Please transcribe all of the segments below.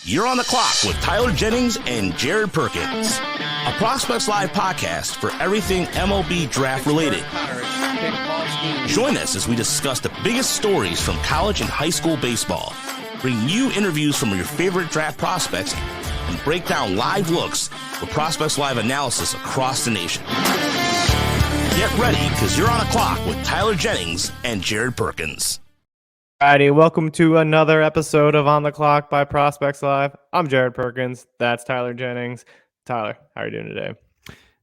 You're on the clock with Tyler Jennings and Jared Perkins, a Prospects Live podcast for everything MLB Draft related. Join us as we discuss the biggest stories from college and high school baseball, bring you interviews from your favorite draft prospects, and break down live looks with Prospects Live analysis across the nation. Get ready, because you're on the clock with Tyler Jennings and Jared Perkins. Alrighty, welcome to another episode of On the Clock by Prospects Live. I'm Jared Perkins. That's Tyler Jennings. Tyler, how are you doing today?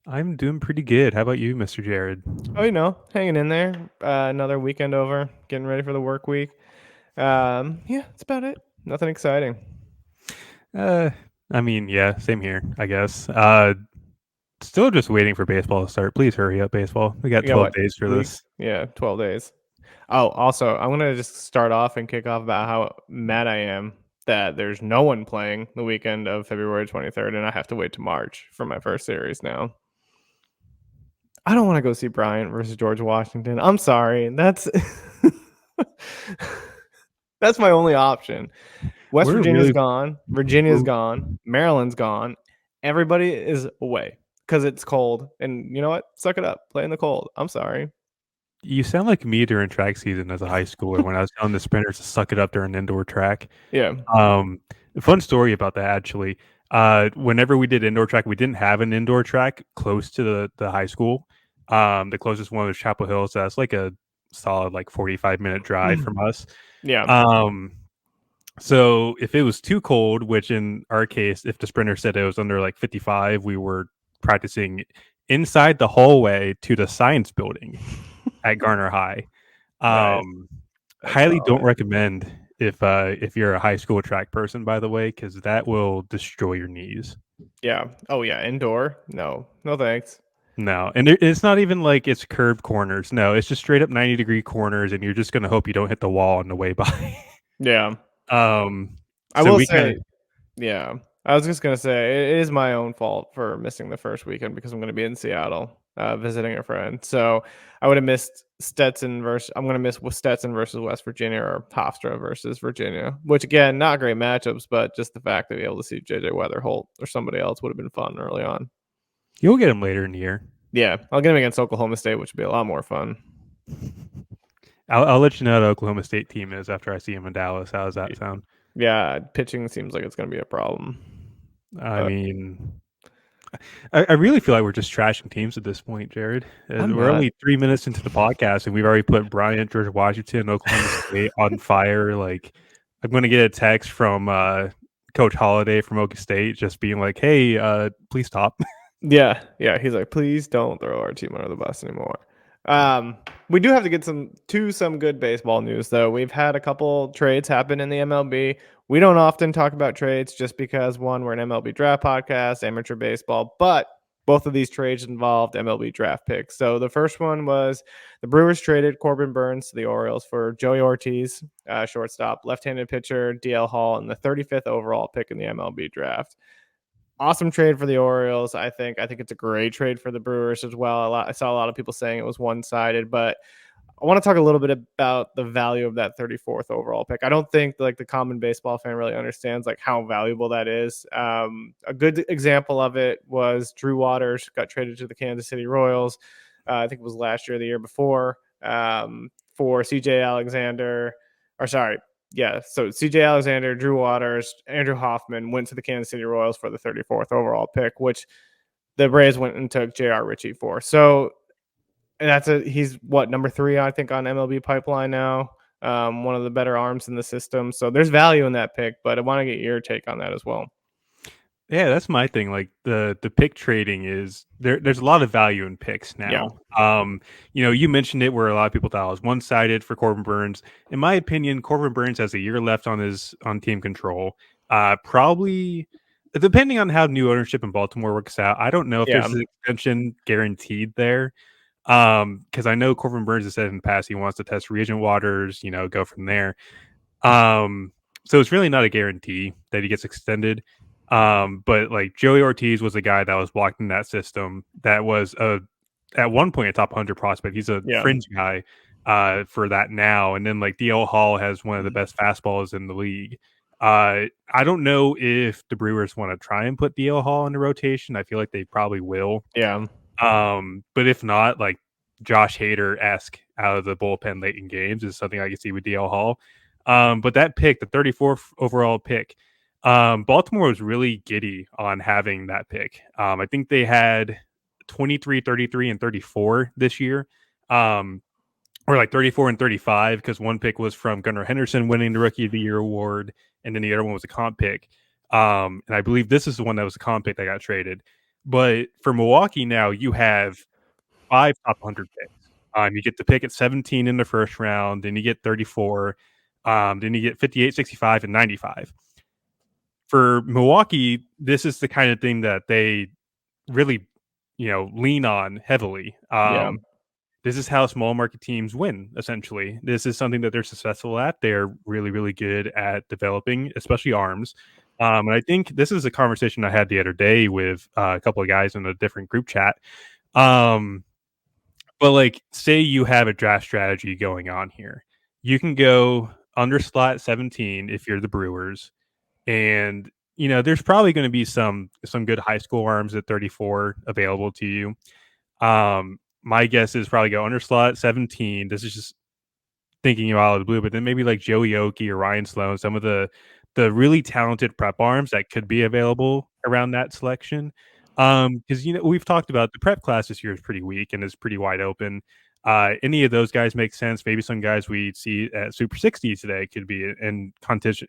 I'm doing pretty good. How about you, Mr. Jared? Oh, hanging in there. Another weekend over, getting ready for the work week. Yeah, that's about it. Nothing exciting. Yeah, same here, I guess. Still just waiting for baseball to start. Please hurry up, baseball. We got 12 days for this. Yeah, 12 days. Oh, also, I'm going to just start off and kick off about how mad I am that there's no one playing the weekend of February 23rd, and I have to wait to March for my first series now. I don't want to go see Bryant versus George Washington. I'm sorry. That's my only option. Virginia's gone. Virginia's gone. Maryland's gone. Everybody is away because it's cold. And you know what? Suck it up. Play in the cold. I'm sorry. You sound like me during track season as a high schooler when I was telling the sprinters to suck it up during indoor track. Yeah. Fun story about that, actually. Whenever we did indoor track, we didn't have an indoor track close to the high school. The closest one was Chapel Hill, so that's like a solid 45-minute drive from us. Yeah. So if it was too cold, which in our case, if the sprinter said it was under 55, we were practicing inside the hallway to the science building at Garner High. Highly don't recommend if you're a high school track person, by the way, because that will destroy your knees. Yeah. Oh yeah. Indoor? No thanks. No, and it's not even like it's curved corners. No, it's just straight up 90-degree corners, and you're just gonna hope you don't hit the wall on the way by. Yeah. I will say, yeah. I was just gonna say it is my own fault for missing the first weekend because I'm gonna be in Seattle visiting a friend. So I would have missed Stetson versus. I'm gonna miss Stetson versus West Virginia or Hofstra versus Virginia, which again, not great matchups, but just the fact that be able to see JJ Weatherholt or somebody else would have been fun early on. You'll get him later in the year. Yeah, I'll get him against Oklahoma State, which would be a lot more fun. I'll let you know how the Oklahoma State team is after I see him in Dallas. How does that sound? Yeah, pitching seems like it's going to be a problem. I really feel like we're just trashing teams at this point, Jared. We're only 3 minutes into the podcast, and we've already put Bryant, George Washington, Oklahoma State on fire. I'm going to get a text from Coach Holiday from Oklahoma State just being like, hey, please stop. Yeah. He's like, please don't throw our team under the bus anymore. We do have to get some good baseball news, though. We've had a couple trades happen in the MLB. We don't often talk about trades just because, one, we're an MLB Draft podcast, amateur baseball, but both of these trades involved MLB Draft picks. So the first one was the Brewers traded Corbin Burnes to the Orioles for Joey Ortiz, shortstop, left-handed pitcher, DL Hall, and the 35th overall pick in the MLB Draft. Awesome trade for the Orioles. I think it's a great trade for the Brewers as well. I saw a lot of people saying it was one-sided, but I want to talk a little bit about the value of that 34th overall pick. I don't think the common baseball fan really understands how valuable that is. A good example of it was Drew Waters got traded to the Kansas City Royals. I think it was last year or the year before for CJ Alexander. So CJ Alexander, Drew Waters, Andrew Hoffman went to the Kansas City Royals for the 34th overall pick, which the Braves went and took J.R. Ritchie for. So he's number 3, I think, on MLB pipeline now. One of the better arms in the system. So there's value in that pick, but I want to get your take on that as well. Yeah, that's my thing. The pick trading is there's a lot of value in picks now. Yeah. You mentioned it where a lot of people thought it was one-sided for Corbin Burnes. In my opinion, Corbin Burnes has a year left on team control. Probably depending on how new ownership in Baltimore works out. I don't know if there's an extension guaranteed there. Because I know Corbin Burnes has said in the past he wants to test reagent waters, go from there. So it's really not a guarantee that he gets extended. But Joey Ortiz was a guy that was blocked in that system that was at one point a top 100 prospect. He's a fringe guy for that now. And then DL Hall has one of the best fastballs in the league. I don't know if the Brewers want to try and put DL Hall in the rotation. I feel like they probably will. Yeah. But if not, like Josh Hader-esque out of the bullpen late in games is something I can see with DL Hall. But that pick, the 34th overall pick, Baltimore was really giddy on having that pick. I think they had 23, 33, and 34 this year. Or like 34 and 35, because one pick was from Gunnar Henderson winning the Rookie of the Year award, and then the other one was a comp pick. And I believe this is the one that was a comp pick that got traded. But for Milwaukee now, you have 5 top 100 picks. You get the pick at 17 in the first round, then you get 34, then you get 58, 65, and 95. For Milwaukee, this is the kind of thing that they really, lean on heavily. Yeah. This is how small market teams win, essentially. This is something that they're successful at. They're really, really good at developing, especially arms. And I think this is a conversation I had the other day with a couple of guys in a different group chat. But like, say you have a draft strategy going on here. You can go under slot 17 if you're the Brewers. And, there's probably going to be some good high school arms at 34 available to you. My guess is probably go under slot 17. This is just thinking out of the blue, but then maybe like Joey Oki or Ryan Sloan, some of the really talented prep arms that could be available around that selection. Because we've talked about the prep class this year is pretty weak and is pretty wide open. Any of those guys make sense. Maybe some guys we see at Super 60 today could be in contention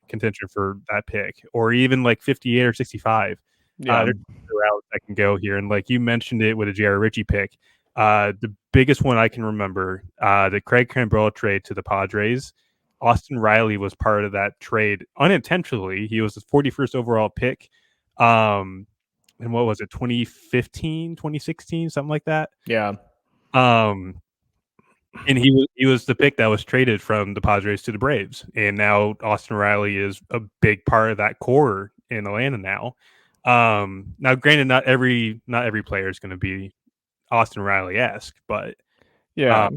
for that pick, or even like 58 or 65. Yeah. There's routes that can go here, and like you mentioned it with a J.R. Ritchie pick. The biggest one I can remember, the Craig Kimbrell trade to the Padres. Austin Riley was part of that trade unintentionally. He was the 41st overall pick. And what was it, 2015, 2016, something like that? Yeah. And he was the pick that was traded from the Padres to the Braves. And now Austin Riley is a big part of that core in Atlanta now. Now, granted, not every player is going to be Austin Riley-esque, but yeah,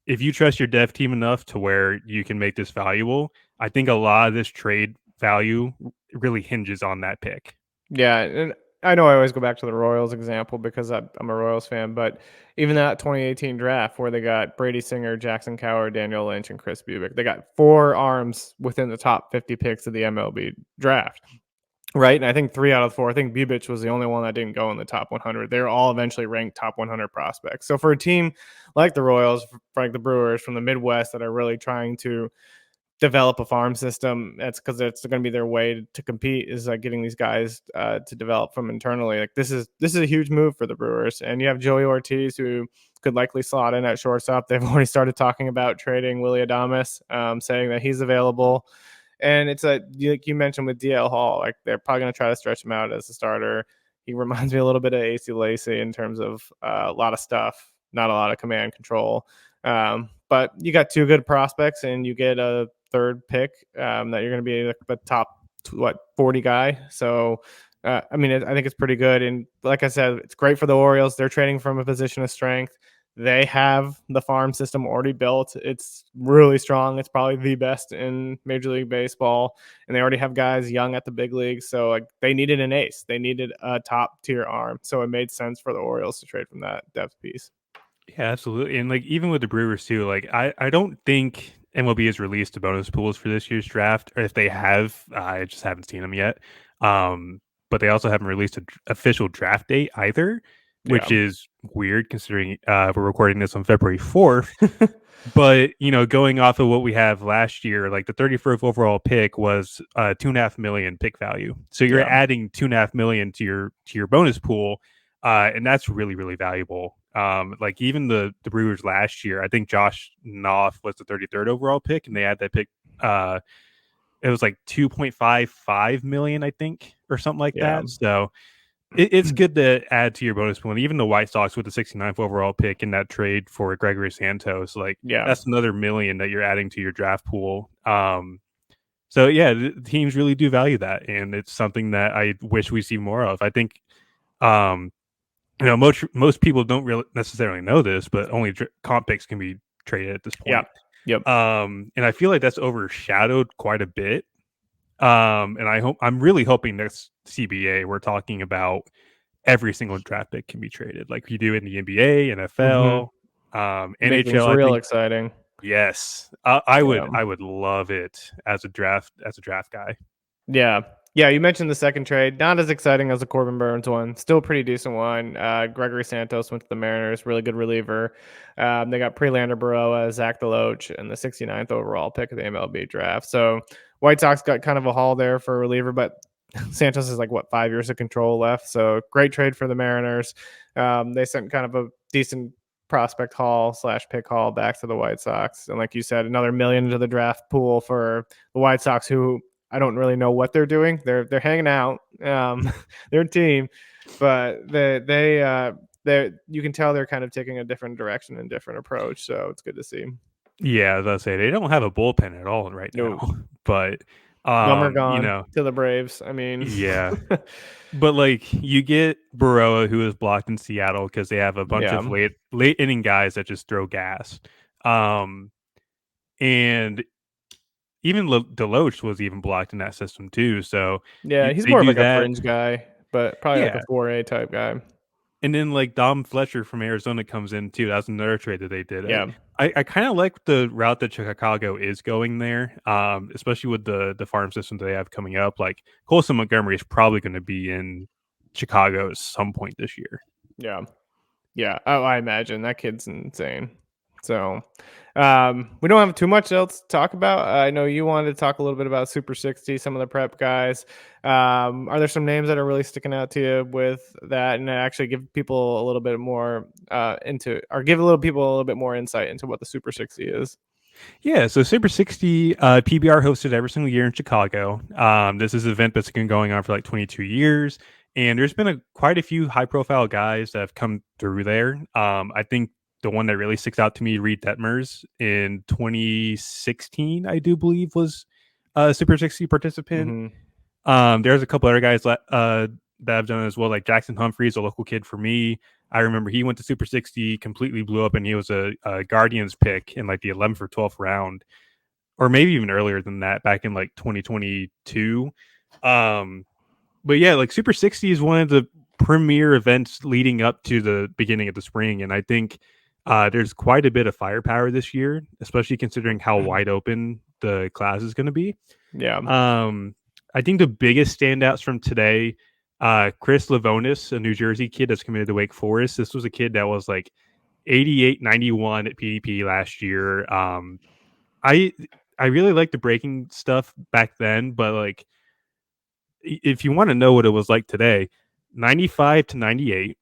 if you trust your dev team enough to where you can make this valuable, I think a lot of this trade value really hinges on that pick. Yeah, and I know I always go back to the Royals example because I'm a Royals fan, but even that 2018 draft where they got Brady Singer, Jackson Coward, Daniel Lynch, and Chris Bubick, they got 4 arms within the top 50 picks of the MLB draft. Right, and I think 3 out of 4. I think Bubic was the only one that didn't go in the top 100. They were all eventually ranked top 100 prospects. So for a team like the Royals, like the Brewers from the Midwest that are really trying to develop a farm system, that's because it's going to be their way to compete, is like getting these guys to develop from internally. Like this is a huge move for the Brewers, and you have Joey Ortiz who could likely slot in at shortstop. They've already started talking about trading Willy Adames, saying that he's available. And it's like you mentioned with DL Hall, like they're probably going to try to stretch him out as a starter. He reminds me a little bit of AC Lacy in terms of a lot of stuff, not a lot of command control. But you got 2 good prospects, and you get a 3rd pick that you're going to be the top 40 guy. So I think it's pretty good. And like I said, it's great for the Orioles. They're trading from a position of strength. They have the farm system already built. It's really strong. It's probably the best in Major League Baseball, and they already have guys young at the big leagues. So like they needed an ace. They needed a top tier arm. So it made sense for the Orioles to trade from that depth piece. Yeah, absolutely. And like even with the Brewers too, like I don't think MLB has released the bonus pools for this year's draft, or if they have, I just haven't seen them yet. But they also haven't released an official draft date either, which is weird considering we're recording this on February 4th. But, going off of what we have last year, like the 31st overall pick was $2.5 million pick value. So you're adding $2.5 million to your bonus pool. And that's really, really valuable. Like even the Brewers last year, I think Josh Knopf was the 33rd overall pick, and they had that pick. It was like 2.55 million, I think, or something like that. So it's good to add to your bonus pool. And even the White Sox with the 69th overall pick in that trade for Gregory Santos, that's another $1 million that you're adding to your draft pool. So the teams really do value that, and it's something that I wish we see more of. I think, most people don't really necessarily know this, but only comp picks can be traded at this point. Yep. And I feel like that's overshadowed quite a bit And I'm really hoping this CBA we're talking about every single draft pick can be traded, like you do in the NBA, NFL, Make things NHL. I real think exciting. yes, I Yeah. would love it as a draft guy. Yeah. Yeah, you mentioned the second trade. Not as exciting as the Corbin Burns one. Still a pretty decent one. Gregory Santos went to the Mariners. Really good reliever. They got Prelander Baroa, Zach Deloach, and the 69th overall pick of the MLB draft. So White Sox got kind of a haul there for a reliever, but Santos is like, 5 years of control left. So great trade for the Mariners. They sent kind of a decent prospect haul / pick haul back to the White Sox. And like you said, another $1 million into the draft pool for the White Sox, who I don't really know what they're doing. They're hanging out. They're a team, but they you can tell they're kind of taking a different direction and different approach. So it's good to see. Yeah, as I say, they don't have a bullpen at all right now. No. But Bummer you gone know, to the Braves. I mean, yeah. But like you get Baroa, who is blocked in Seattle because they have a bunch Yeah. of late inning guys that just throw gas. And even Deloach was even blocked in that system too. So yeah, he's they more of do like a that. fringe guy, but probably like a Yeah. 4A type guy. And then like Dom Fletcher from Arizona comes in too. That's another trade that they did. Yeah. I kind of like the route that Chicago is going there, especially with the farm system that they have coming up. Like Colson Montgomery is probably going to be in Chicago at some point this year. Yeah. Yeah. Oh, I imagine that kid's insane. So we don't have too much else to talk about. I know you wanted to talk a little bit about Super 60, some of the prep guys. Are there some names that are really sticking out to you with that, and actually give people a little bit more give a little people a little bit more insight into what the Super 60 is? Yeah, so Super 60 PBR hosted every single year in Chicago. This is an event that's been going on for like 22 years, and there's been quite a few high-profile guys that have come through there. I think the one that really sticks out to me, Reed Detmers, in 2016, I do believe, was a Super 60 participant. There's a couple other guys that have done it as well, like Jackson Humphreys, a local kid for me. I remember he went to Super 60, completely blew up, and he was a Guardians pick in like the 11th or 12th round, or maybe even earlier than that, back in like 2022. But yeah, like Super 60 is one of the premier events leading up to the beginning of the spring, and I think there's quite a bit of firepower this year, especially considering how wide open the class is going to be. Yeah. I think the biggest standouts from today, Chris Livonis, a New Jersey kid that's committed to Wake Forest. This was a kid that was like 88, 91 at PDP last year. I really liked the breaking stuff back then, but like if you want to know what it was like today, 95 to 98.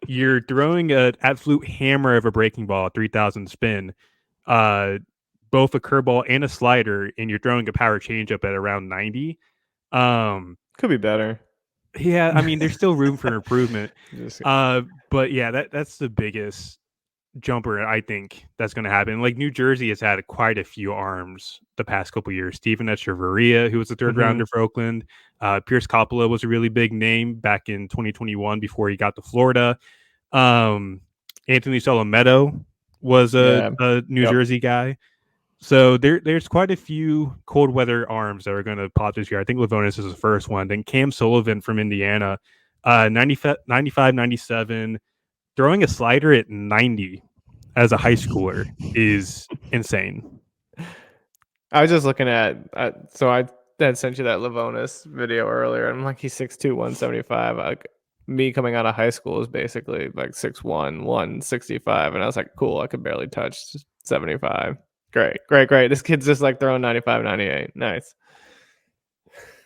You're throwing an absolute hammer of a breaking ball, 3,000 spin, both a curveball and a slider, and you're throwing a power changeup at around 90. Could be better. Yeah, I mean, there's still room for improvement. Just- But yeah, that's the biggest jumper I think that's going to happen. Like New Jersey has had quite a few arms the past couple years. Steven Echeverria, who was a third rounder for Oakland. Pierce Coppola was a really big name back in 2021 before he got to Florida. Anthony Solometo was a New Jersey guy. So there's quite a few cold weather arms that are going to pop this year. I think Livonis is the first one. Then Cam Sullivan from Indiana, 95, 97, throwing a slider at 90 as a high schooler is insane. I was just looking at so I had sent you that Livonis video earlier. I'm like, he's 6'2", 175. Like me coming out of high school is basically like 6'1", 165, and I was like, cool, I could barely touch 75. Great. This kid's just like throwing 95, 98. Nice.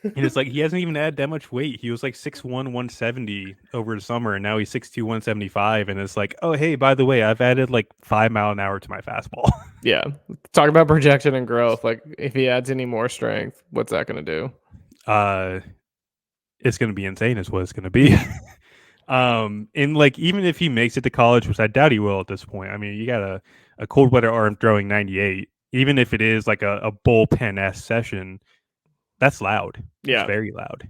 And it's like he hasn't even added that much weight. He was like 6'1", 170 over the summer, and now he's 6'2", 175. And it's like, oh, hey, by the way, I've added like 5 mile an hour to my fastball. Yeah. Talk about projection and growth. Like if he adds any more strength, what's that going to do? It's going to be insane is what it's going to be. And like, even if he makes it to college, which I doubt he will at this point, I mean, you got a cold weather arm throwing 98, even if it is like a bullpen-esque session, that's loud. Yeah. It's very loud.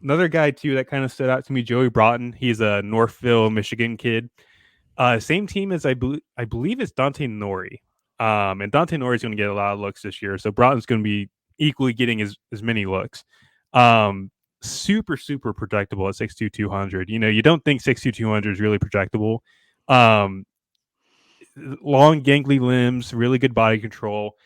Another guy too that kind of stood out to me, Joey Broughton. He's a Northville, Michigan kid. Same team as I believe it's Dante Nori. And Dante Nori is going to get a lot of looks this year. So Broughton's going to be equally getting as many looks. Super projectable at 6'2", 200. You don't think 6'2", 200 is really projectable. Long, gangly limbs, really good body control.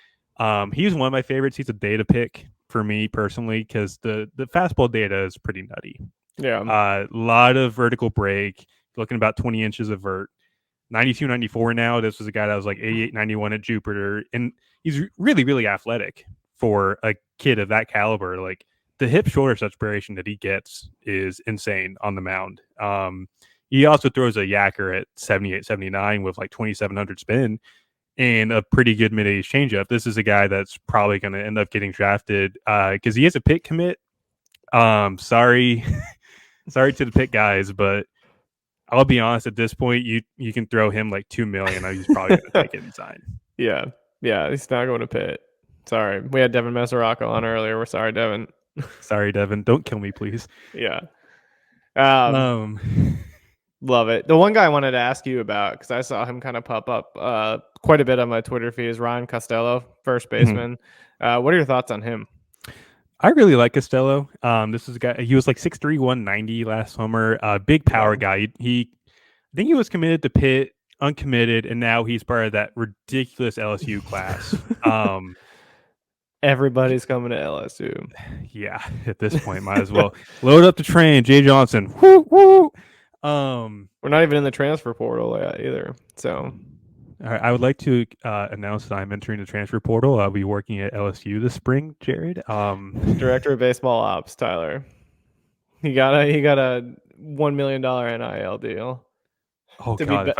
He's one of my favorites. He's a data pick for me personally because the fastball data is pretty nutty. Yeah. A lot of vertical break, looking about 20 inches of vert. 92, 94 now. This was a guy that was like 88, 91 at Jupiter. And he's really athletic for a kid of that caliber. Like the hip shoulder separation that he gets is insane on the mound. He also throws a yacker at 78, 79 with like 2,700 spin and a pretty good mid-age changeup. This is a guy that's probably going to end up getting drafted because he is a pick commit. Sorry to the pick guys, but I'll be honest, at this point, you can throw him like $2 million. He's probably going to take it and sign. Yeah. He's not going to Pitt. Sorry, we had Devin Mesoraco on earlier. We're sorry, Devin. Sorry, Devin. Don't kill me, please. Yeah. Love it. The one guy I wanted to ask you about, because I saw him kind of pop up quite a bit on my Twitter feed, is Ryan Costello, first baseman. What are your thoughts on him? I really like Costello. This is a guy. He was like 6'3", 190 last summer. Big power guy. I think he was committed to Pitt, uncommitted, and now he's part of that ridiculous LSU class. Everybody's coming to LSU. Yeah, at this point, might as well load up the train. Jay Johnson. Woo woo. We're not even in the transfer portal yet either. So, I would like to announce that I'm entering the transfer portal. I'll be working at LSU this spring, Jared. Director of baseball ops, Tyler. He got a $1 million NIL deal. Oh God!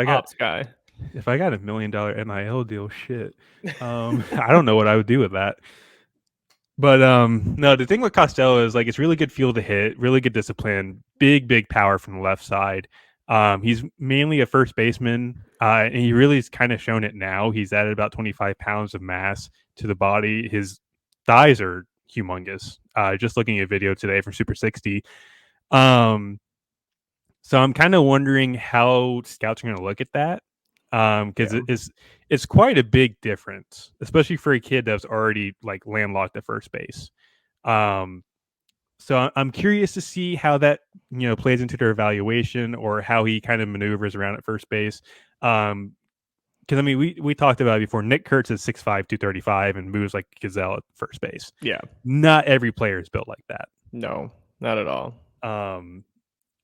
If I got $1 million NIL deal, shit. I don't know what I would do with that. But no, the thing with Costello is like it's really good feel to hit, really good discipline, big power from the left side. He's mainly a first baseman, and he really has kind of shown it now. He's added about 25 pounds of mass to the body. His thighs are humongous. Just looking at video today from Super 60. So I'm kind of wondering how scouts are going to look at that. Because it's quite a big difference, especially for a kid that's already like landlocked at first base. So I'm curious to see how that plays into their evaluation or how he kind of maneuvers around at first base. Because I mean we talked about it before. Nick Kurtz is 6'5", 235 and moves like gazelle at first base. Yeah, not every player is built like that. No, not at all.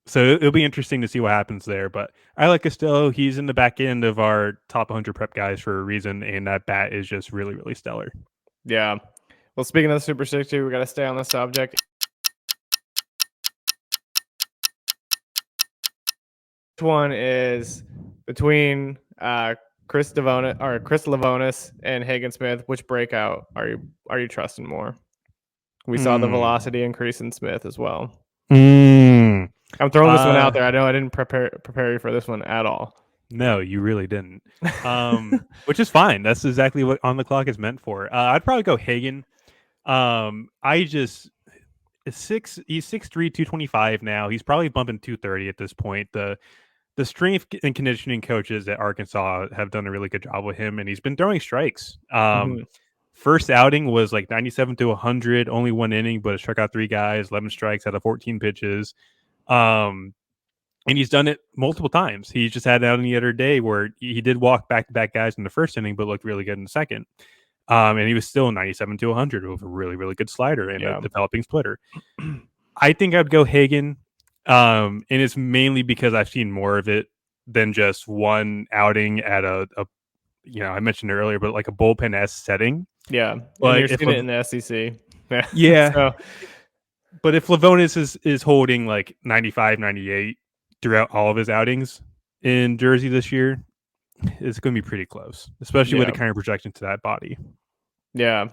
So it'll be interesting to see what happens there. But I like Costello. He's in the back end of our top 100 prep guys for a reason, and that bat is just really stellar. Yeah. Well, speaking of the Super 60, we got to stay on the subject. This one is between Chris Livonis and Hagen Smith. Which breakout are you trusting more? We saw the velocity increase in Smith as well. I'm throwing this one out there. I know I didn't prepare you for this one at all. No, you really didn't. Which is fine. That's exactly what On the Clock is meant for. I'd probably go Hagen. He's 6'3", 225 now. He's probably bumping 230 at this point. The strength and conditioning coaches at Arkansas have done a really good job with him, and he's been throwing strikes. First outing was like 97 to 100, only one inning, but it struck out 3 guys, 11 strikes out of 14 pitches. And he's done it multiple times. He just had an outing the other day where he did walk back-to-back guys in the first inning, but looked really good in the second. And he was still 97 to 100 with a really good slider and a developing splitter. I think I'd go Hagen. And it's mainly because I've seen more of it than just one outing at a I mentioned it earlier, but like a bullpen-esque setting. Yeah. But you're seeing it in the SEC. Yeah. So, but if Livonis is holding like 95, 98 throughout all of his outings in Jersey this year, it's going to be pretty close, especially with the kind of projection to that body. Yeah.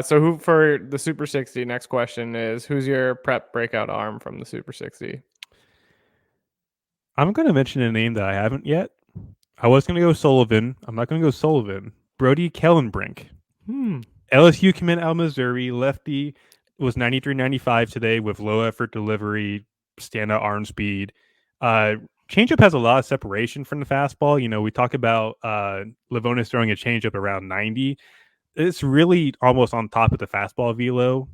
So who for the Super 60? Next question is, who's your prep breakout arm from the Super 60? I'm going to mention a name that I haven't yet. I was going to go Sullivan. I'm not going to go Sullivan. Brody Kellenbrink. LSU commit out of Missouri. Lefty was 93-95 today with low effort delivery, standout arm speed. changeup has a lot of separation from the fastball. You know, we talk about Livonis throwing a changeup around 90. It's really almost on top of the fastball velo.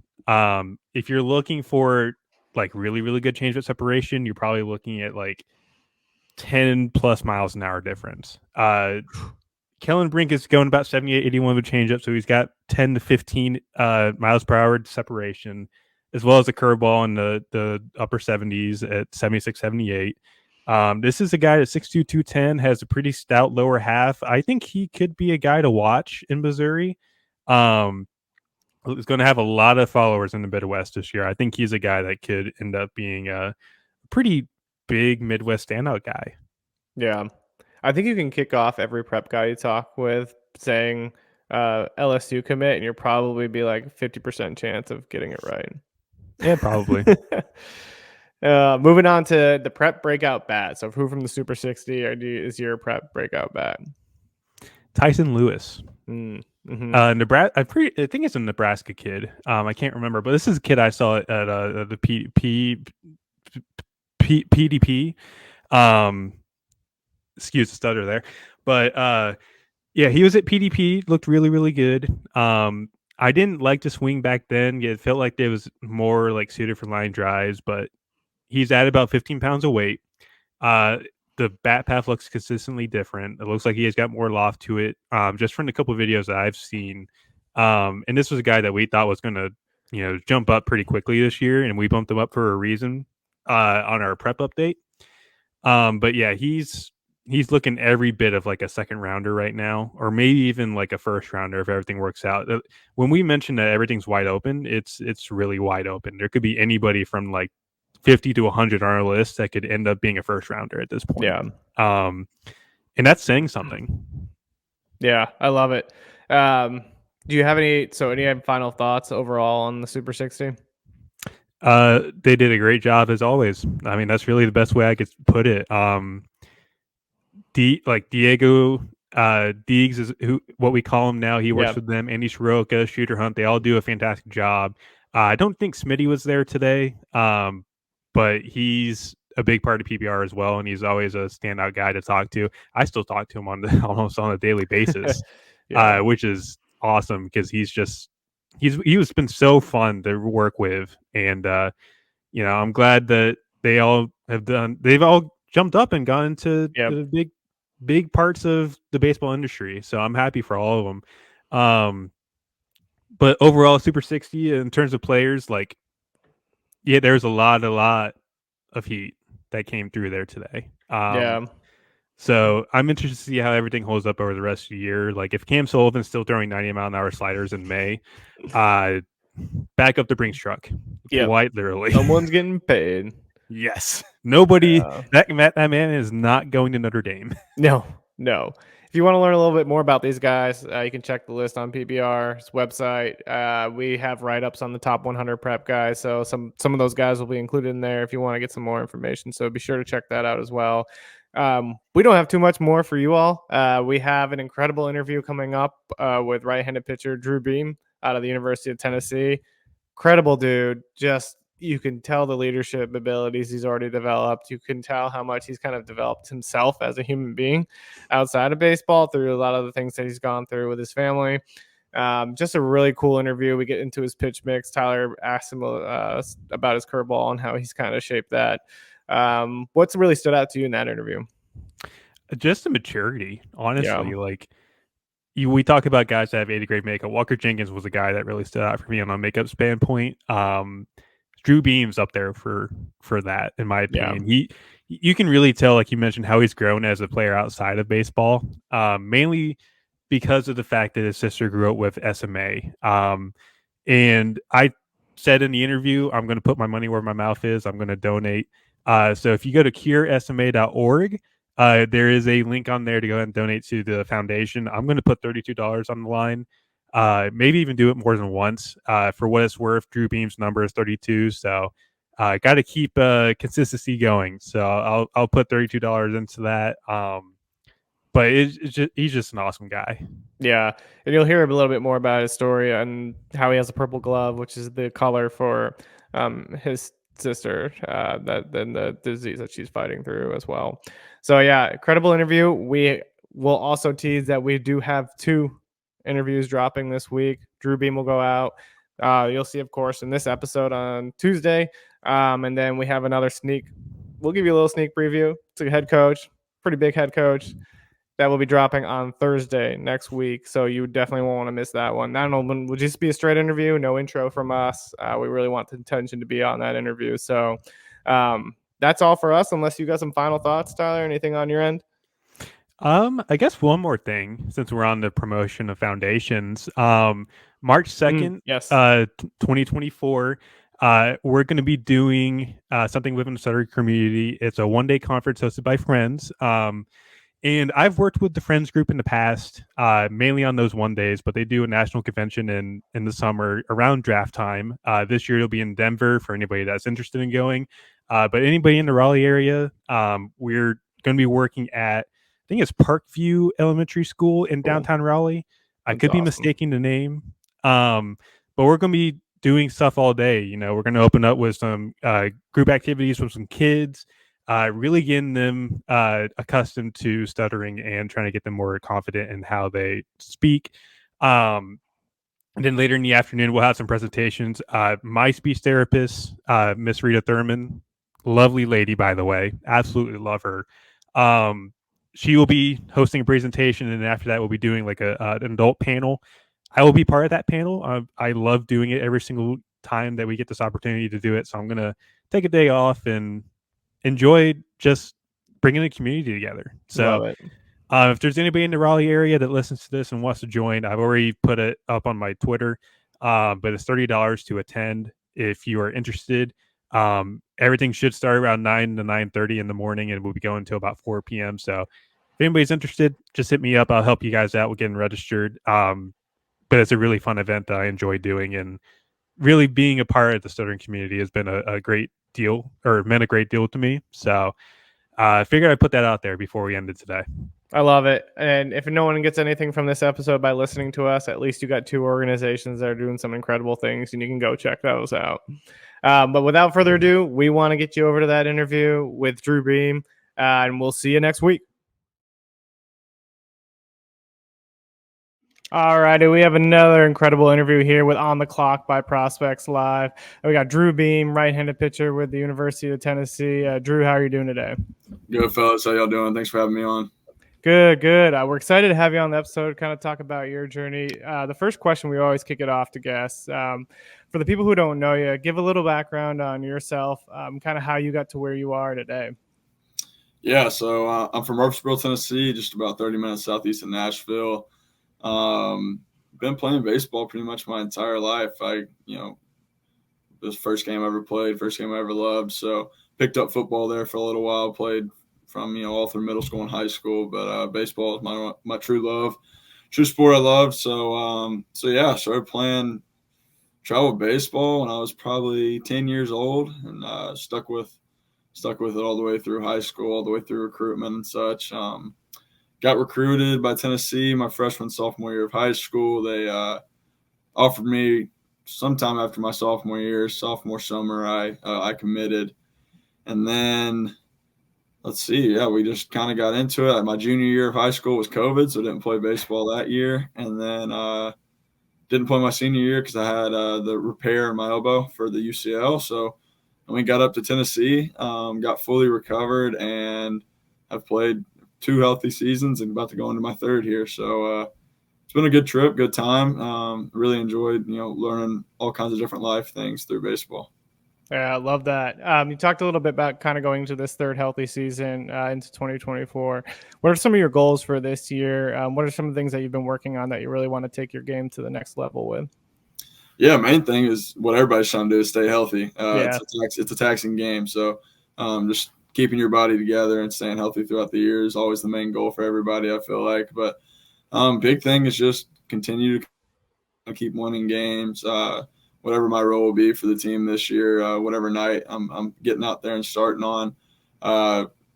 If you're looking for like really, really good changeup separation, you're probably looking at like 10 plus miles an hour difference. Kellen Brink is going about 78, 81 with a changeup, so he's got 10 to 15 miles per hour separation, as well as a curveball in the upper 70s at 76, 78. This is a guy at 6'2", 210, has a pretty stout lower half. I think he could be a guy to watch in Missouri. He's going to have a lot of followers in the Midwest this year. I think he's a guy that could end up being a pretty big Midwest standout guy. Yeah. I think you can kick off every prep guy you talk with saying LSU commit, and you'll probably be like 50% chance of getting it right. Yeah, probably. Moving on to the prep breakout bat. So who from the Super 60 is your prep breakout bat? Tyson Lewis. Mm-hmm. Nebraska. I think it's a Nebraska kid. I can't remember, but this is a kid I saw at the PDP. Excuse the stutter there, but yeah, he was at PDP. Looked really, really good. I didn't like the swing back then. It felt like it was more like suited for line drives, but he's at about 15 pounds of weight. The bat path looks consistently different. It looks like he has got more loft to it. Just from the couple of videos that I've seen. And this was a guy that we thought was going to, jump up pretty quickly this year, and we bumped him up for a reason on our prep update. But yeah, he's looking every bit of like a second rounder right now, or maybe even like a first rounder if everything works out. When we mentioned that everything's wide open, it's really wide open. There could be anybody from like 50 to 100 on our list that could end up being a first rounder at this point. Yeah. And that's saying something. Yeah, I love it. Do you have any final thoughts overall on the Super 60? They did a great job as always. I mean, that's really the best way I could put it. Diego Deegs is what we call him now. He works with them. Andy Soroka, Shooter Hunt. They all do a fantastic job. I don't think Smitty was there today, but he's a big part of PBR as well, and he's always a standout guy to talk to. I still talk to him almost on a daily basis, which is awesome because he's been so fun to work with, and I'm glad that they've all jumped up and gone into the big parts of the baseball industry. So I'm happy for all of them. But overall, Super 60 in terms of players, there's a lot of heat that came through there today. So I'm interested to see how everything holds up over the rest of the year. Like if Cam Sullivan's still throwing 90-mile-an-hour sliders in May, back up the Brinks truck. Quite literally. Someone's getting paid. Yes. Nobody. That man is not going to Notre Dame. No. If you want to learn a little bit more about these guys, you can check the list on PBR's website. We have write-ups on the top 100 prep guys, so some of those guys will be included in there if you want to get some more information. So be sure to check that out as well. We don't have too much more for you all. We have an incredible interview coming up with right-handed pitcher Drew Beam out of the University of Tennessee. Incredible dude. Just you can tell the leadership abilities he's already developed. You can tell how much he's kind of developed himself as a human being outside of baseball through a lot of the things that he's gone through with his family. Just a really cool interview. We get into his pitch mix. Tyler asked him about his curveball and how he's kind of shaped that. What's really stood out to you in that interview? Just the maturity, honestly. We talk about guys that have 80 grade makeup. Walker Jenkins was a guy that really stood out for me on a makeup standpoint. Drew Beam's up there for that, in my opinion. You can really tell, like you mentioned, how he's grown as a player outside of baseball, mainly because of the fact that his sister grew up with SMA. And I said in the interview, I'm going to put my money where my mouth is. I'm going to donate. So if you go to curesma.org, there is a link on there to go ahead and donate to the foundation. I'm going to put $32 on the line. Maybe even do it more than once. For what it's worth, Drew Beam's number is 32, so got to keep consistency going. So I'll put $32 into that. But he's just an awesome guy. Yeah, and you'll hear a little bit more about his story and how he has a purple glove, which is the color for his sister than the disease that she's fighting through as well. So yeah, incredible interview. We will also tease that we do have 2 interviews dropping this week. Drew Beam will go out. You'll see, of course, in this episode on Tuesday. And then we have another sneak. We'll give you a little sneak preview. It's a head coach, pretty big head coach, that will be dropping on Thursday next week. So you definitely won't want to miss that one. That one will just be a straight interview, no intro from us. We really want the attention to be on that interview. So that's all for us, unless you got some final thoughts, Tyler. Anything on your end? I guess one more thing, since we're on the promotion of foundations. March 2nd, yes, 2024, we're going to be doing something within the Sutter community. It's a 1-day conference hosted by Friends. And I've worked with the Friends group in the past, mainly on those 1 days, but they do a national convention in the summer around draft time. This year it'll be in Denver for anybody that's interested in going. But anybody in the Raleigh area, we're going to be working at, I think it's Parkview Elementary School in downtown Raleigh. I could be mistaking the name. But we're going to be doing stuff all day. You know, we're going to open up with some group activities with some kids. Really getting them accustomed to stuttering and trying to get them more confident in how they speak. And then later in the afternoon, we'll have some presentations. My speech therapist, Miss Rita Thurman, lovely lady, by the way, absolutely love her. She will be hosting a presentation, and after that, we'll be doing like an adult panel. I will be part of that panel. I love doing it every single time that we get this opportunity to do it. So I'm going to take a day off and enjoy just bringing the community together. So if there's anybody in the Raleigh area that listens to this and wants to join, I've already put it up on my Twitter, but it's $30 to attend if you are interested. Everything should start around 9 to 9:30 in the morning, and we'll be going until about 4 p.m. So if anybody's interested, just hit me up. I'll help you guys out with getting registered. But it's a really fun event that I enjoy doing, and really being a part of the stuttering community has been a great deal, or meant a great deal to me. So I figured I'd put that out there before we ended today. I love it. And if no one gets anything from this episode by listening to us, at least you got 2 organizations that are doing some incredible things, and you can go check those out. But without further ado, we want to get you over to that interview with Drew Beam, and we'll see you next week. All righty, we have another incredible interview here with On the Clock by Prospects Live. We got Drew Beam, right-handed pitcher with the University of Tennessee. Drew, how are you doing today? Good, fellas. How y'all doing? Thanks for having me on. Good. We're excited to have you on the episode, kind of talk about your journey. The first question, we always kick it off to guests. For the people who don't know you, give a little background on yourself, kind of how you got to where you are today. Yeah, so I'm from Murfreesboro, Tennessee, just about 30 minutes southeast of Nashville. Been playing baseball pretty much my entire life. This first game I ever played, first game I ever loved. So picked up football there for a little while, played from, all through middle school and high school, but baseball is my true love, true sport I love. So yeah, started playing travel baseball when I was probably 10 years old, and stuck with it all the way through high school, all the way through recruitment and such. Got recruited by Tennessee my freshman, sophomore year of high school. They offered me sometime after my sophomore summer, I committed. And then, we just kind of got into it. My junior year of high school was COVID, so I didn't play baseball that year. And then didn't play my senior year because I had the repair in my elbow for the UCL. So we got up to Tennessee, got fully recovered, and I've played 2 healthy seasons and about to go into my 3rd here. So it's been a good trip, good time. Really enjoyed, learning all kinds of different life things through baseball. Yeah, I love that. You talked a little bit about kind of going into this 3rd healthy season into 2024. What are some of your goals for this year? What are some of the things that you've been working on that you really want to take your game to the next level with? Yeah, main thing is what everybody's trying to do is stay healthy. It's a taxing game. So just keeping your body together and staying healthy throughout the year is always the main goal for everybody, I feel like. But big thing is just continue to keep winning games. Whatever my role will be for the team this year, whatever night I'm getting out there and starting on.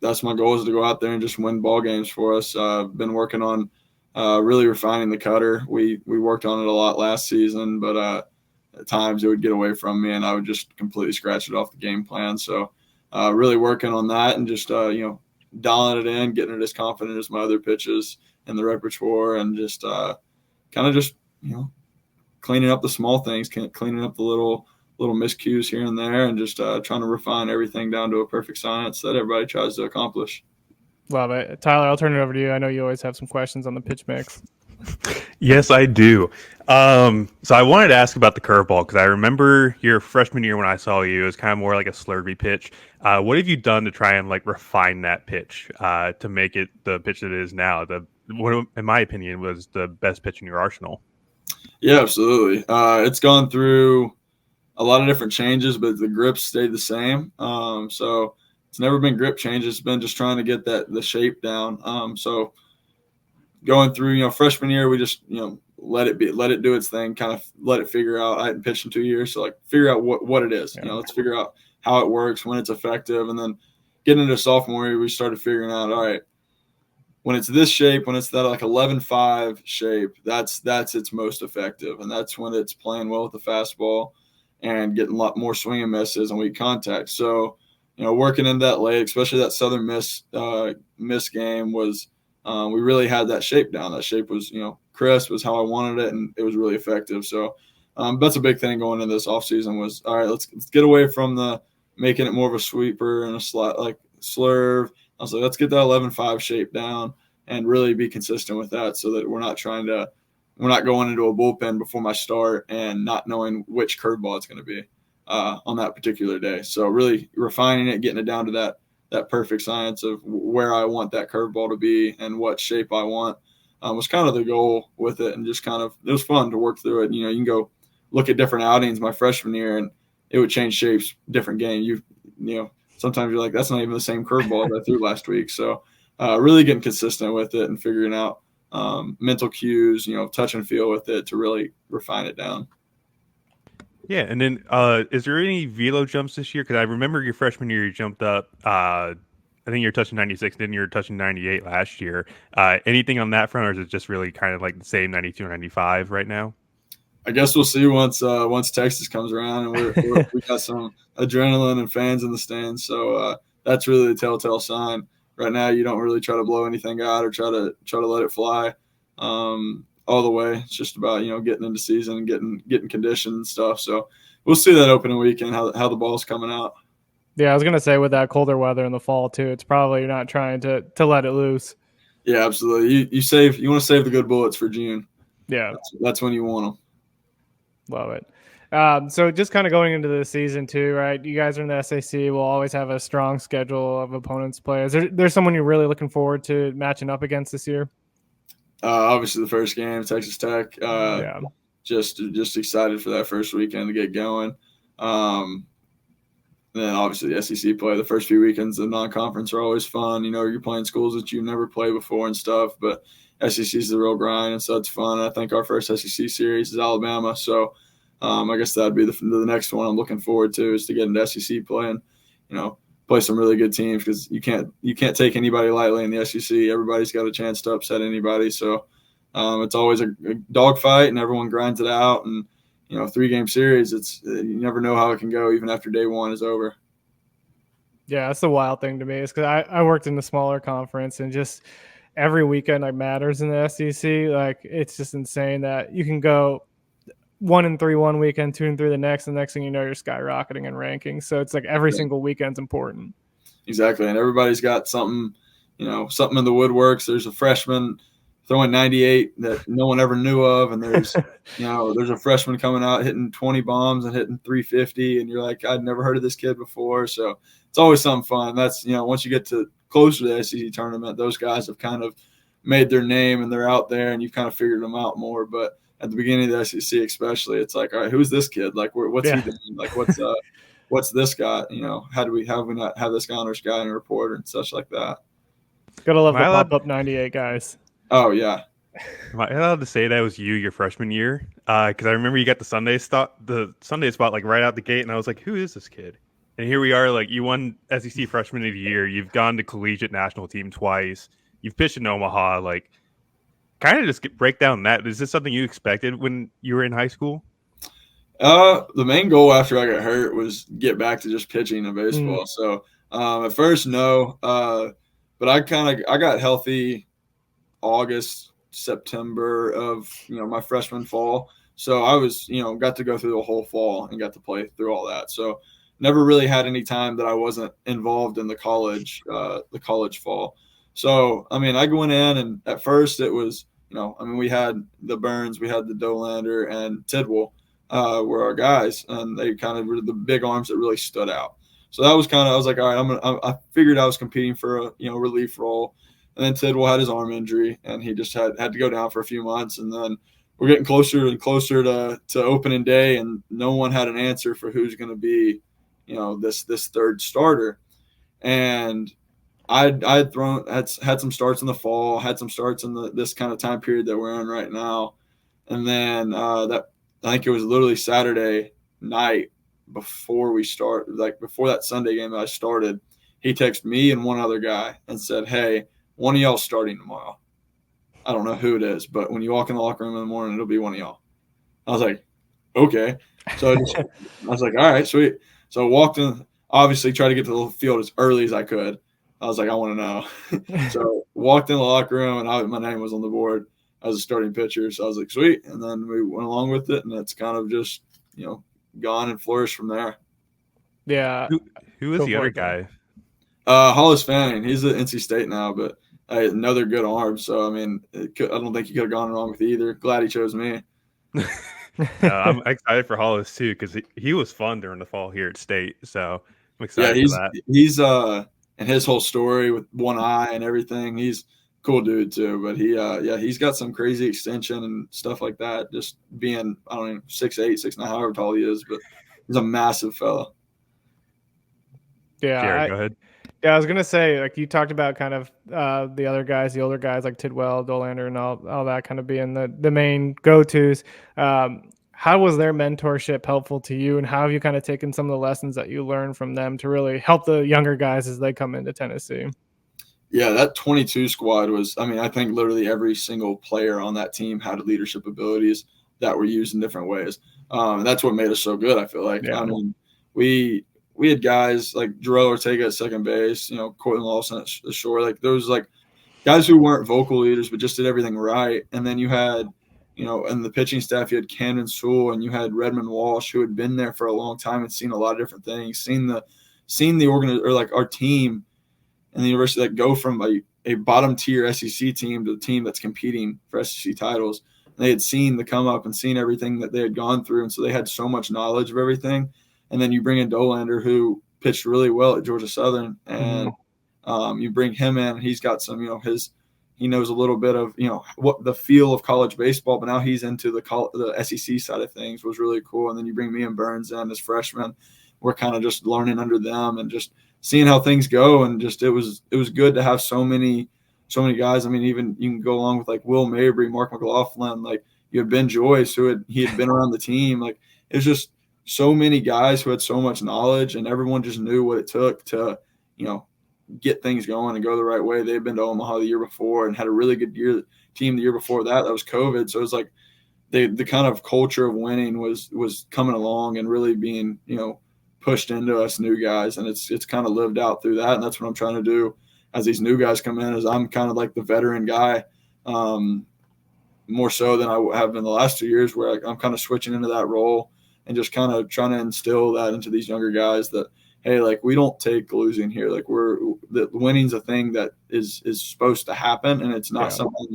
That's my goal, is to go out there and just win ball games for us. I've been working on really refining the cutter. We worked on it a lot last season, but at times it would get away from me and I would just completely scratch it off the game plan. So really working on that and just, dialing it in, getting it as confident as my other pitches in the repertoire, and just kind of just, cleaning up the small things, cleaning up the little miscues here and there, and just trying to refine everything down to a perfect science that everybody tries to accomplish. Love it. Tyler, I'll turn it over to you. I know you always have some questions on the pitch mix. Yes, I do. So I wanted to ask about the curveball because I remember your freshman year when I saw you, it was kind of more like a slurvy pitch. What have you done to try and refine that pitch to make it the pitch that it is now? What, in my opinion, was the best pitch in your arsenal. Yeah, absolutely. It's gone through a lot of different changes, but the grip stayed the same. So it's never been grip changes. It's been just trying to get the shape down. So going through, freshman year, we just, let it do its thing, kind of let it figure out. I hadn't pitched in 2 years. So figure out what it is, let's figure out how it works, when it's effective. And then getting into sophomore year, we started figuring out, all right, when it's this shape, when it's that 11.5 shape, that's its most effective. And that's when it's playing well with the fastball and getting a lot more swing and misses and weak contact. So, working in that late, especially that Southern Miss game was, we really had that shape down. That shape was, crisp, was how I wanted it, and it was really effective. So that's a big thing going into this offseason was, all right, let's get away from the making it more of a sweeper and a slurve. I was like, let's get that 11.5 shape down and really be consistent with that so that we're not going into a bullpen before my start and not knowing which curveball it's going to be on that particular day. So really refining it, getting it down to that perfect science of where I want that curveball to be and what shape I want was kind of the goal with it. And just it was fun to work through it. You can go look at different outings my freshman year and it would change shapes, different game. Sometimes you're like, that's not even the same curveball that I threw last week. So really getting consistent with it and figuring out mental cues, touch and feel with it to really refine it down. Yeah, and then is there any velo jumps this year? Because I remember your freshman year you jumped up. I think you were touching 96, then you were touching 98 last year. Anything on that front, or is it just really kind of like the same 92 and 95 right now? I guess we'll see once Texas comes around and we got some adrenaline and fans in the stands. So that's really the telltale sign. Right now, you don't really try to blow anything out or try to let it fly all the way. It's just about getting into season and getting conditioned and stuff. So we'll see that opening weekend how the ball's coming out. Yeah, I was gonna say with that colder weather in the fall too, it's probably you're not trying to let it loose. Yeah, absolutely. You want to save the good bullets for June. Yeah, that's when you want them. Love it. So just kind of going into the season too, right? You guys are in the SAC. We'll always have a strong schedule of opponents play. Is there's someone you're really looking forward to matching up against this year? Obviously, the first game, Texas Tech. Yeah. Just excited for that first weekend to get going. And then obviously the SEC play. The first few weekends of non-conference are always fun. You're playing schools that you've never played before and stuff. But SEC is the real grind, and so it's fun. I think our first SEC series is Alabama. So I guess that'd be the next one I'm looking forward to is to get into SEC play and play some really good teams because you can't take anybody lightly in the SEC. Everybody's got a chance to upset anybody. So it's always a dogfight, and everyone grinds it out. And 3-game series, you never know how it can go even after day one is over. Yeah, that's the wild thing to me is because I worked in the smaller conference and just every weekend matters in the SEC. It's just insane that you can go 1-3 one weekend, 2-3 the next, and the next thing you know, you're skyrocketing in rankings. So it's every single weekend's important. Exactly, and everybody's got something in the woodworks. There's a freshman throwing 98 that no one ever knew of, and there's there's a freshman coming out hitting 20 bombs and hitting 350, and you're like, I'd never heard of this kid before. So it's always something fun. That's once you get to closer to the SEC tournament, those guys have kind of made their name and they're out there, and you've kind of figured them out more. But at the beginning of the SEC, especially, it's like, all right, who's this kid? What's he doing? What's this guy? How do we not have this guy on our scouting report and such like that? Gotta love the pop-up 98 guys. Oh, yeah. Am I allowed to say that was you your freshman year? Because I remember you got the Sunday spot right out the gate, and I was like, who is this kid? And here we are, you won SEC Freshman of the Year. You've gone to collegiate national team twice. You've pitched in Omaha. Kind of just break down that. Is this something you expected when you were in high school? The main goal after I got hurt was get back to just pitching in baseball. So at first, no. But I got healthy August, September of my freshman fall. So I was got to go through the whole fall and got to play through all that. So never really had any time that I wasn't involved in the college fall. So I mean, I went in, and at first it was we had the Burns, we had the Dolander, and Tidwell were our guys, and they kind of were the big arms that really stood out. So that was I was like, all right, I figured I was competing for a relief role. And then Tidwell had his arm injury, and he just had to go down for a few months. And then we're getting closer and closer to opening day, and no one had an answer for who's going to be, this third starter. And I had had some starts in the fall, had some starts in this kind of time period that we're in right now. And then I think it was literally Saturday night before we start, like before that Sunday game that I started, he texted me and one other guy and said, "Hey, one of y'all starting tomorrow. I don't know who it is, but when you walk in the locker room in the morning, it'll be one of y'all." I was like, okay. So I was like, all right, sweet. So I walked in, obviously tried to get to the field as early as I could. I was like, I want to know. So walked in the locker room, and my name was on the board as a starting pitcher. So I was like, sweet. And then we went along with it, and it's kind of just, gone and flourished from there. Yeah. Who is the other guy? Hollis Fanning. He's at NC State now, but another good arm. So, I mean, I don't think you could have gone wrong with either. Glad he chose me. I'm excited for Hollis too, because he was fun during the fall here at State. So I'm excited for that. He's and his whole story with one eye and everything. He's a cool dude too. But he's got some crazy extension and stuff like that. Just being 6'8", 6'9", however tall he is, but he's a massive fella. Yeah, Jared, go ahead. Yeah, I was gonna say, like, you talked about kind of the other guys, the older guys like Tidwell, Dolander, and all that kind of being the main go-tos. How was their mentorship helpful to you, and how have you kind of taken some of the lessons that you learned from them to really help the younger guys as they come into Tennessee? Yeah, that 22 squad was, I think literally every single player on that team had leadership abilities that were used in different ways. And that's what made us so good, I feel like. Yeah. I mean, we had guys like Jarrell Ortega at second base, Cortland Lawson at the shore. Like, there was like guys who weren't vocal leaders but just did everything right. And then you had, in the pitching staff, you had Camden Sewell and you had Redmond Walsh, who had been there for a long time and seen a lot of different things, seen the our team and the university that go from a bottom tier SEC team to a team that's competing for SEC titles. And they had seen the come up and seen everything that they had gone through. And so they had so much knowledge of everything. And then you bring in Dolander, who pitched really well at Georgia Southern, and you bring him in. And he's got some, he knows a little bit of, what the feel of college baseball, but now he's into the SEC side of things. Was really cool. And then you bring me and Burns in as freshmen. We're kind of just learning under them and just seeing how things go. And just it was good to have so many guys. I mean, even you can go along with like Will Mabry, Mark McLaughlin, like you had Ben Joyce, he had been around the team. Like, it was just so many guys who had so much knowledge, and everyone just knew what it took to, get things going and go the right way. They had been to Omaha the year before and had a really good team the year before that. That was COVID. So it was like the kind of culture of winning was coming along and really being, pushed into us new guys. And it's kind of lived out through that. And that's what I'm trying to do as these new guys come in, is I'm kind of like the veteran guy, more so than I have in the last 2 years, where I'm kind of switching into that role and just kind of trying to instill that into these younger guys that, hey, like, we don't take losing here. Like, winning's a thing that is supposed to happen, and it's not something,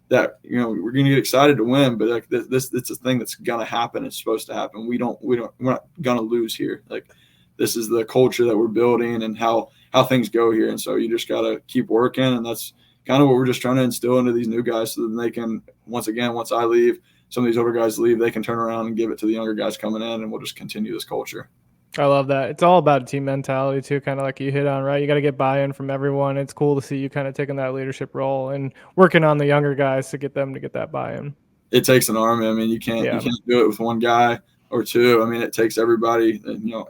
that, we're going to get excited to win, but like this, it's a thing that's going to happen. It's supposed to happen. We're not going to lose here. Like, this is the culture that we're building and how things go here. And so you just got to keep working. And that's kind of what we're just trying to instill into these new guys, so that they can, once I leave, some of these older guys leave, they can turn around and give it to the younger guys coming in, and we'll just continue this culture. I love that. It's all about team mentality too, kind of like you hit on, right? You got to get buy-in from everyone. It's cool to see you kind of taking that leadership role and working on the younger guys to get them to get that buy-in. It takes an army. I mean, you can't do it with one guy or two. I mean, it takes everybody.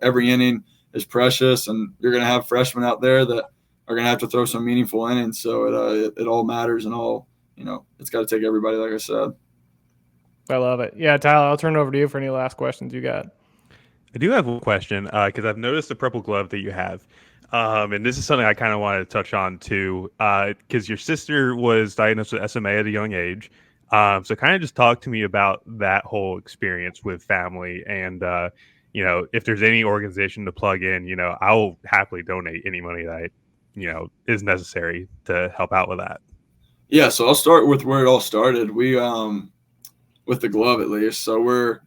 Every inning is precious, and you're going to have freshmen out there that are going to have to throw some meaningful innings. So it all matters, and all, it's got to take everybody, like I said. I love it. Yeah, Tyler, I'll turn it over to you for any last questions you got. I do have a question because I've noticed the purple glove that you have. And this is something I kind of wanted to touch on too, because your sister was diagnosed with SMA at a young age. So kind of just talk to me about that whole experience with family and, if there's any organization to plug in, I will happily donate any money that, is necessary to help out with that. Yeah, so I'll start with where it all started. We, with the glove at least. So we're,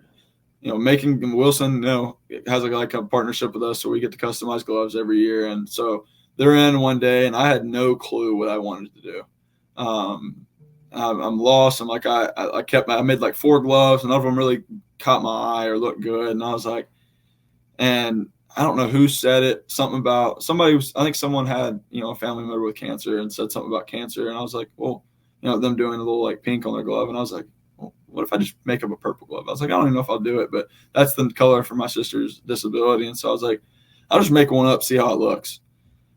making Wilson, has like a partnership with us, so we get to customize gloves every year. And so they're in one day, and I had no clue what I wanted to do. I'm lost. I'm like, I made like 4 gloves, and none of them really caught my eye or looked good. And I was like, and I don't know who said it, something about somebody I think someone had, a family member with cancer and said something about cancer. And I was like, well, them doing a little like pink on their glove. And I was like, well, what if I just make up a purple glove? I was like, I don't even know if I'll do it, but that's the color for my sister's disability. And so I was like, I'll just make one up, see how it looks.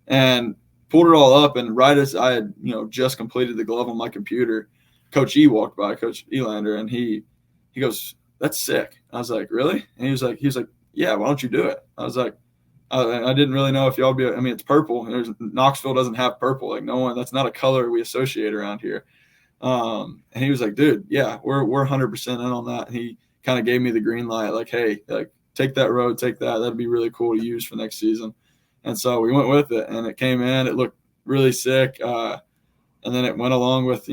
And pulled it all up. And right as I had, just completed the glove on my computer, Coach E walked by, Coach Elander, and he goes, "That's sick." I was like, "Really?" And he was like, "Yeah, why don't you do it?" I was like, I didn't really know if y'all be, I mean, it's purple. Knoxville doesn't have purple. Like, no one, that's not a color we associate around here. And he was like, "Dude, yeah, we're 100% in on that." And he kind of gave me the green light, like, "Hey, like, take that road, take that. That'd be really cool to use for next season." And so we went with it, and it came in. It looked really sick. And then it went along with,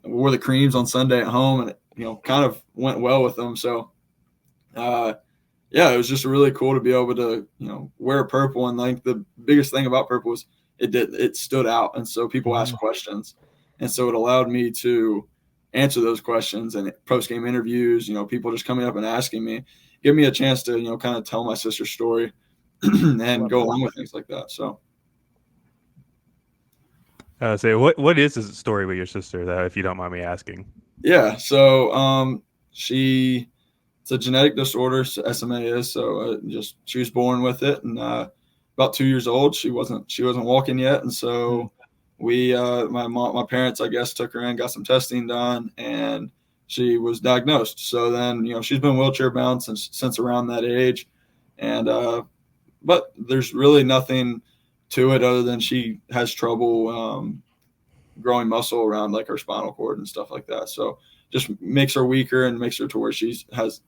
wore the creams on Sunday at home, and it, kind of went well with them. So, yeah, it was just really cool to be able to, wear purple. And like the biggest thing about purple was it stood out. And so people asked questions. And so it allowed me to answer those questions, and post-game interviews, people just coming up and asking me, give me a chance to, kind of tell my sister's story and go along with things like that. So. What is the story with your sister, though, if you don't mind me asking? Yeah, so it's a genetic disorder, SMA is. So she was born with it, and about 2 years old, she wasn't walking yet, and so we my parents, I guess, took her in, got some testing done, and she was diagnosed. So then she's been wheelchair bound since around that age, and but there's really nothing to it other than she has trouble growing muscle around like her spinal cord and stuff like that. So just makes her weaker and makes her to where she's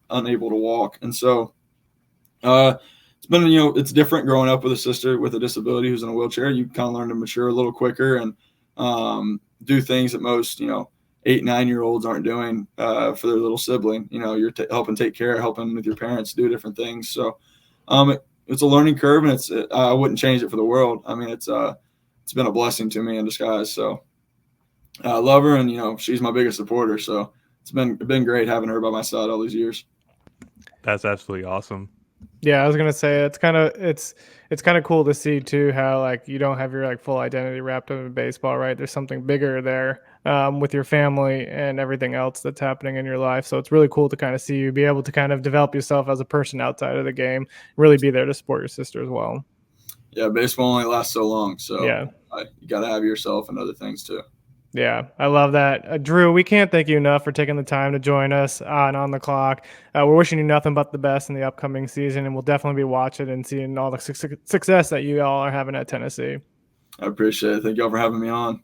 unable to walk. And so it's been, it's different growing up with a sister with a disability who's in a wheelchair. You kind of learn to mature a little quicker and do things that most, 8-9-year-olds aren't doing for their little sibling. You're helping take care, helping with your parents, do different things. So it's a learning curve, and I wouldn't change it for the world. I mean, it's been a blessing to me in disguise. So I love her, and she's my biggest supporter. So it's been great having her by my side all these years. That's absolutely awesome. Yeah, I was gonna say it's kind of cool to see too how like you don't have your like full identity wrapped up in baseball, right? There's something bigger there with your family and everything else that's happening in your life. So it's really cool to kind of see you be able to kind of develop yourself as a person outside of the game, really be there to support your sister as well. Yeah, baseball only lasts so long, so yeah, you got to have yourself and other things too. Yeah, I love that. Drew, we can't thank you enough for taking the time to join us on the clock. We're wishing you nothing but the best in the upcoming season, and we'll definitely be watching and seeing all the success that you all are having at Tennessee. I appreciate it. Thank y'all for having me on.